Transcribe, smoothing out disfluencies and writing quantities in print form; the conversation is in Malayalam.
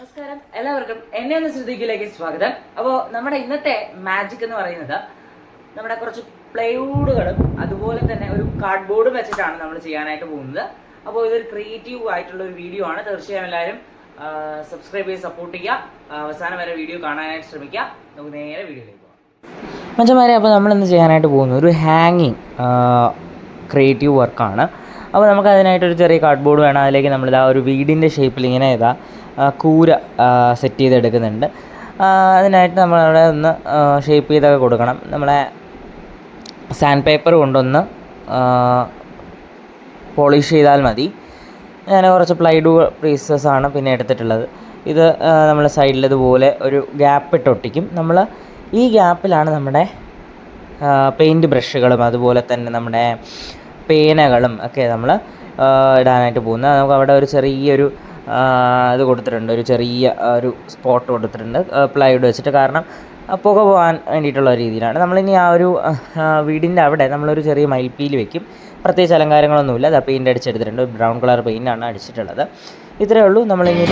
നമസ്കാരം എല്ലാവർക്കും എന്നെ ഒന്ന് ശ്രദ്ധിക്കിലേക്ക് സ്വാഗതം. അപ്പോൾ നമ്മുടെ ഇന്നത്തെ മാജിക് എന്ന് പറയുന്നത് നമ്മുടെ കുറച്ച് പ്ലൈവുഡുകളും അതുപോലെ തന്നെ ഒരു കാർഡ്ബോർഡും വെച്ചിട്ടാണ് നമ്മൾ ചെയ്യാനായിട്ട് പോകുന്നത്. അപ്പോൾ ഇതൊരു ക്രിയേറ്റീവ് ആയിട്ടുള്ള ഒരു വീഡിയോ ആണ്. തീർച്ചയായും എല്ലാവരും സബ്സ്ക്രൈബ് ചെയ്ത് സപ്പോർട്ട് ചെയ്യുക. അവസാനം വരെ വീഡിയോ കാണാനായിട്ട് ശ്രമിക്കുക. നമുക്ക് നേരെ വീഡിയോയിലേക്ക് പോകാം. മച്ചന്മാരെ, അപ്പോൾ നമ്മളിന്ന് ചെയ്യാനായിട്ട് പോകുന്നത് ഒരു ഹാങ്ങിങ് ക്രിയേറ്റീവ് വർക്കാണ്. അപ്പോൾ നമുക്ക് അതിനായിട്ടൊരു ചെറിയ കാർഡ്ബോർഡ് വേണം. അതിലേക്ക് നമ്മളിതാ ഒരു വീടിൻ്റെ ഷേപ്പിൽ ഇങ്ങനെ കൂര സെറ്റ് ചെയ്തെടുക്കുന്നുണ്ട്. അതിനായിട്ട് നമ്മളവിടെ ഒന്ന് ഷേപ്പ് ചെയ്തൊക്കെ കൊടുക്കണം. നമ്മളെ സാൻഡ് പേപ്പർ കൊണ്ടൊന്ന് പോളിഷ് ചെയ്താൽ മതി. ഞാൻ കുറച്ച് പ്ലൈവുഡ് പീസസാണ് പിന്നെ എടുത്തിട്ടുള്ളത്. ഇത് നമ്മൾ സൈഡിൽ ഇതുപോലെ ഒരു ഗ്യാപ്പ് ഇട്ട് ഒട്ടിക്കും. നമ്മൾ ഈ ഗ്യാപ്പിലാണ് നമ്മുടെ പെയിൻറ്റ് ബ്രഷുകളും അതുപോലെ തന്നെ നമ്മുടെ പേനകളും ഒക്കെ നമ്മൾ ഇടാനായിട്ട് പോകുന്നത്. നമുക്ക് അവിടെ ഒരു ചെറിയൊരു ഇത് കൊടുത്തിട്ടുണ്ട്, ഒരു ചെറിയ ഒരു സ്പോട്ട് കൊടുത്തിട്ടുണ്ട് പ്ലൈവുഡ് വെച്ചിട്ട്. കാരണം പുക പോകാൻ വേണ്ടിയിട്ടുള്ള രീതിയിലാണ്. നമ്മളിനി ആ ഒരു വീടിൻ്റെ അവിടെ നമ്മളൊരു ചെറിയ മയിൽപ്പീലി വെക്കും. പ്രത്യേകിച്ച് അലങ്കാരങ്ങളൊന്നുമില്ല. അത് പെയിൻ്റ് അടിച്ചെടുത്തിട്ടുണ്ട്. ബ്രൗൺ കളർ പെയിൻ്റാണ് അടിച്ചിട്ടുള്ളത്. ഇത്രയേ ഉള്ളൂ. നമ്മളിനി